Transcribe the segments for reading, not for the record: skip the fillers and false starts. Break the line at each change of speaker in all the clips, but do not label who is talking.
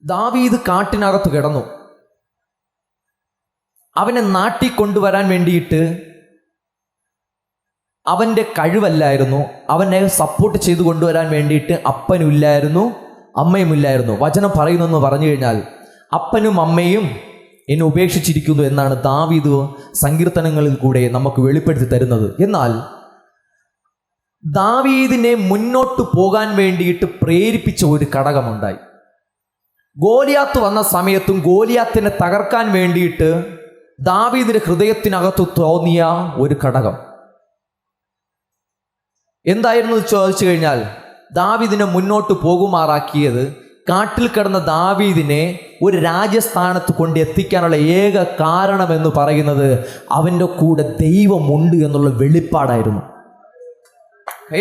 ദാവീദ് കാട്ടിനകത്ത് കിടന്നു. അവനെ നാട്ടിൽ കൊണ്ടുവരാൻ വേണ്ടിയിട്ട് അവൻ്റെ കഴിവല്ലായിരുന്നു, അവനെ സപ്പോർട്ട് ചെയ്ത് കൊണ്ടുവരാൻ വേണ്ടിയിട്ട് അപ്പനും ഇല്ലായിരുന്നു, അമ്മയും ഇല്ലായിരുന്നു. വചനം പറയുന്നെന്ന് പറഞ്ഞു കഴിഞ്ഞാൽ അപ്പനും അമ്മയും എന്നെ ഉപേക്ഷിച്ചിരിക്കുന്നു എന്നാണ് ദാവീദ് സങ്കീർത്തനങ്ങളിൽ കൂടെ നമുക്ക് വെളിപ്പെടുത്തി തരുന്നത്. എന്നാൽ ദാവീദിനെ മുന്നോട്ട് പോകാൻ വേണ്ടിയിട്ട് പ്രേരിപ്പിച്ച ഒരു ഘടകമുണ്ടായി. ഗോലിയാത്ത് വന്ന സമയത്തും ഗോലിയാത്തിനെ തകർക്കാൻ വേണ്ടിയിട്ട് ദാവീദിന്റെ ഹൃദയത്തിനകത്ത് തോന്നിയ ഒരു ഘടകം എന്തായിരുന്നു ചോദിച്ചു കഴിഞ്ഞാൽ, ദാവീദിനെ മുന്നോട്ട് പോകുമാറാക്കിയത് കാട്ടിൽ കിടന്ന ദാവീദിനെ ഒരു രാജ്യസ്ഥാനത്ത് കൊണ്ട് എത്തിക്കാനുള്ള ഏക കാരണമെന്ന് പറയുന്നത് അവൻ്റെ കൂടെ ദൈവമുണ്ട് എന്നുള്ള വെളിപ്പാടായിരുന്നു.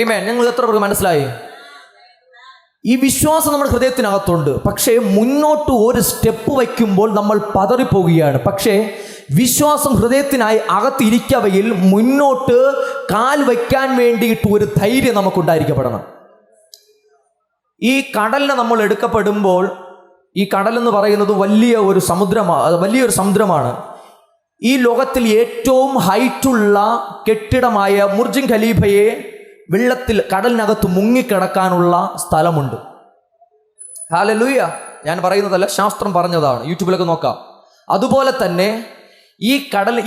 ആമേൻ. ഞങ്ങൾ എത്ര പേർക്ക് മനസ്സിലായി? ഈ വിശ്വാസം നമ്മുടെ ഹൃദയത്തിനകത്തുണ്ട്. പക്ഷേ മുന്നോട്ട് ഒരു സ്റ്റെപ്പ് വയ്ക്കുമ്പോൾ നമ്മൾ പതറിപ്പോവുകയാണ്. പക്ഷേ വിശ്വാസം ഹൃദയത്തിനായി അകത്തിരിക്കവയിൽ മുന്നോട്ട് കാൽ വയ്ക്കാൻ വേണ്ടിയിട്ട് ഒരു ധൈര്യം നമുക്കുണ്ടായിരിക്കപ്പെടണം. ഈ കടലിനെ നമ്മൾ എടുക്കപ്പെടുമ്പോൾ, ഈ കടലെന്ന് പറയുന്നത് വലിയൊരു സമുദ്രമാണ്. ഈ ലോകത്തിൽ ഏറ്റവും ഹൈറ്റുള്ള കെട്ടിടമായ ബുർജ് ഖലീഫയെ വെള്ളത്തിൽ കടലിനകത്ത് മുങ്ങിക്കിടക്കാനുള്ള സ്ഥലമുണ്ട്. ഹല്ലേലൂയ. ഞാൻ പറയുന്നതല്ല, ശാസ്ത്രം പറഞ്ഞതാണ്, യൂട്യൂബിലൊക്കെ നോക്കാം. അതുപോലെ തന്നെ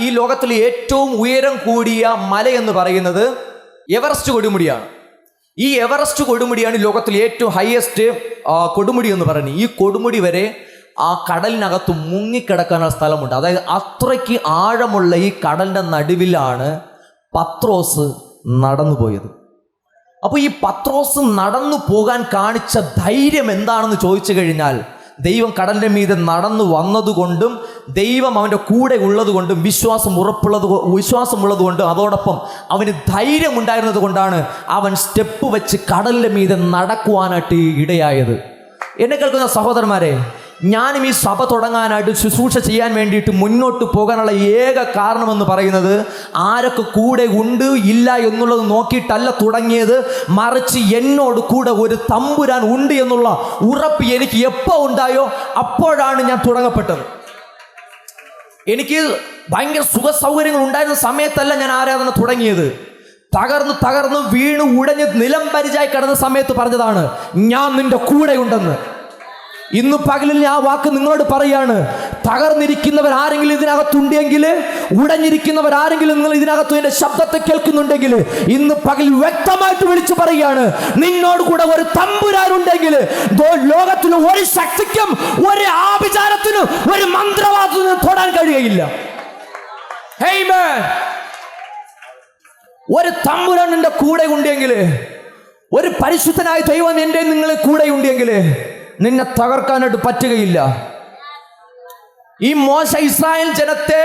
ഈ ലോകത്തിലെ ഏറ്റവും ഉയരം കൂടിയ മല എന്ന് പറയുന്നത് എവറസ്റ്റ് കൊടുമുടിയാണ്. ഈ എവറസ്റ്റ് കൊടുമുടിയാണ് ലോകത്തിലെ ഏറ്റവും ഹയസ്റ്റ് കൊടുമുടി എന്ന് പറയുന്നത്. ഈ കൊടുമുടി വരെ ആ കടലിനകത്ത് മുങ്ങിക്കിടക്കാനുള്ള സ്ഥലമുണ്ട്. അതായത് അത്രയ്ക്ക് ആഴമുള്ള ഈ കടലിൻ്റെ നടുവിലാണ് പത്രോസ് നടന്നുപോയത്. അപ്പോൾ ഈ പത്രോസ് നടന്നു പോകാൻ കാണിച്ച ധൈര്യം എന്താണെന്ന് ചോദിച്ചു കഴിഞ്ഞാൽ, ദൈവം കടലിൻ്റെ മീതെ നടന്നു വന്നതുകൊണ്ടും ദൈവം അവൻ്റെ കൂടെ ഉള്ളതുകൊണ്ടും വിശ്വാസമുള്ളത് കൊണ്ടും അതോടൊപ്പം അവന് ധൈര്യം ഉണ്ടായിരുന്നത് കൊണ്ടാണ് അവൻ സ്റ്റെപ്പ് വെച്ച് കടലിൻ്റെ മീതെ നടക്കുവാനായിട്ട് ഇടയായത്. എന്നെ കേൾക്കുന്ന സഹോദരന്മാരെ, ഞാനും ഈ സഭ തുടങ്ങാനായിട്ട് ശുശ്രൂഷ ചെയ്യാൻ വേണ്ടിയിട്ട് മുന്നോട്ട് പോകാനുള്ള ഏക കാരണമെന്ന് പറയുന്നത് ആരൊക്കെ കൂടെ ഉണ്ട് ഇല്ല എന്നുള്ളത് നോക്കിയിട്ടല്ല തുടങ്ങിയത്, മറിച്ച് എന്നോട് കൂടെ ഒരു തമ്പുരാൻ ഉണ്ട് എന്നുള്ള ഉറപ്പ് എനിക്ക് എപ്പോൾ ഉണ്ടായോ അപ്പോഴാണ് ഞാൻ തുടങ്ങപ്പെട്ടത്. എനിക്ക് ഭയങ്കര സുഖ സൗകര്യങ്ങൾ ഉണ്ടായിരുന്ന സമയത്തല്ല ഞാൻ ആരാധന തുടങ്ങിയത്. തകർന്നു വീണ് ഉടഞ്ഞ് നിലം പരിചായി കിടന്ന സമയത്ത് പറഞ്ഞതാണ്, ഞാൻ നിന്റെ കൂടെ ഉണ്ടെന്ന്. ഇന്ന് പകലിൽ ഞാൻ ആ വാക്ക് നിങ്ങളോട് പറയാണ്. തകർന്നിരിക്കുന്നവർ ആരെങ്കിലും ഇതിനകത്തുണ്ടെങ്കിൽ, ഉടഞ്ഞിരിക്കുന്നവർ ആരെങ്കിലും നിങ്ങൾ ഇതിനകത്ത് എൻ്റെ ശബ്ദത്തെ കേൾക്കുന്നുണ്ടെങ്കിൽ, ഇന്ന് പകൽ വ്യക്തമായിട്ട് വിളിച്ചു പറയാണ്, നിന്നോട് കൂടെ ഒരു തമ്പുരാനുണ്ടെങ്കിൽ ലോകത്തിന് ഒരു ശക്തിക്കും ഒരു ആഭിചാരത്തിനും ഒരു മന്ത്രവാദത്തിനും തൊടാൻ കഴിയുകയില്ല. ആമേൻ. ഒരു തമ്പുരാൻ എൻ്റെ കൂടെ ഉണ്ടെങ്കിൽ, ഒരു പരിശുദ്ധനായ ദൈവം എൻ്റെ നിങ്ങളെ കൂടെ ഉണ്ടെങ്കിൽ നിന്നെ തകർക്കാനായിട്ട് പറ്റുകയില്ല. ഈ മോശ ഇസ്രായേൽ ജനത്തെ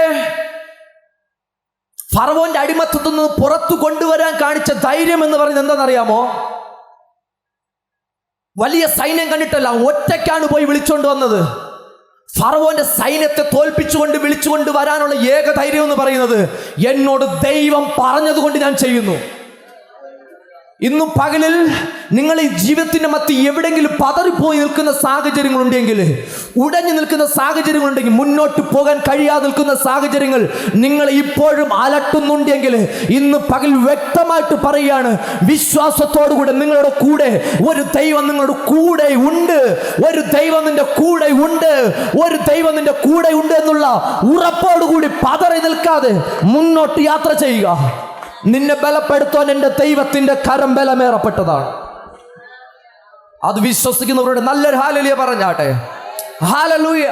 ഫറവോന്റെ അടിമത്തത്തിൽ നിന്ന് പുറത്തു കൊണ്ടുവരാൻ കാണിച്ച ധൈര്യം എന്ന് പറയുന്നത് എന്താണെന്നറിയാമോ? വലിയ സൈന്യം കണ്ടിട്ടല്ല, ഒറ്റയ്ക്കാണ് പോയി വിളിച്ചുകൊണ്ട് വന്നത്. ഫറവോന്റെ സൈന്യത്തെ തോൽപ്പിച്ചുകൊണ്ട് വിളിച്ചുകൊണ്ട് വരാനുള്ള ഏക ധൈര്യം എന്ന് പറയുന്നത്, എന്നോട് ദൈവം പറഞ്ഞതുകൊണ്ട് ഞാൻ ചെയ്യുന്നു. ഇന്നും പകലിൽ നിങ്ങൾ ഈ ജീവിതത്തിൻ്റെ മധ്യ എവിടെയെങ്കിലും പതറിപ്പോയി നിൽക്കുന്ന സാഹചര്യങ്ങളുണ്ടെങ്കിൽ, ഉടഞ്ഞു നിൽക്കുന്ന സാഹചര്യങ്ങളുണ്ടെങ്കിൽ, മുന്നോട്ട് പോകാൻ കഴിയാതെ നിൽക്കുന്ന സാഹചര്യങ്ങൾ നിങ്ങൾ ഇപ്പോഴും അലട്ടുന്നുണ്ടെങ്കിൽ, ഇന്ന് പകൽ വ്യക്തമായിട്ട് പറയുകയാണ്, വിശ്വാസത്തോടുകൂടെ നിങ്ങളുടെ കൂടെ ഒരു ദൈവം നിങ്ങളുടെ കൂടെ ഉണ്ട്. ഒരു ദൈവം നിന്റെ കൂടെ ഉണ്ട്. ഒരു ദൈവം നിന്റെ കൂടെ ഉണ്ട് എന്നുള്ള ഉറപ്പോടുകൂടി പതറി നിൽക്കാതെ മുന്നോട്ട് യാത്ര ചെയ്യുക. നിന്നെ ബലപ്പെടുത്താൻ എൻ്റെ ദൈവത്തിൻ്റെ കരം ബലമേറപ്പെട്ടതാണ്. അത് വിശ്വസിക്കുന്നവരുടെ നല്ലൊരു ഹല്ലേലൂയ പറഞ്ഞാട്ടെ. ഹല്ലേലൂയ.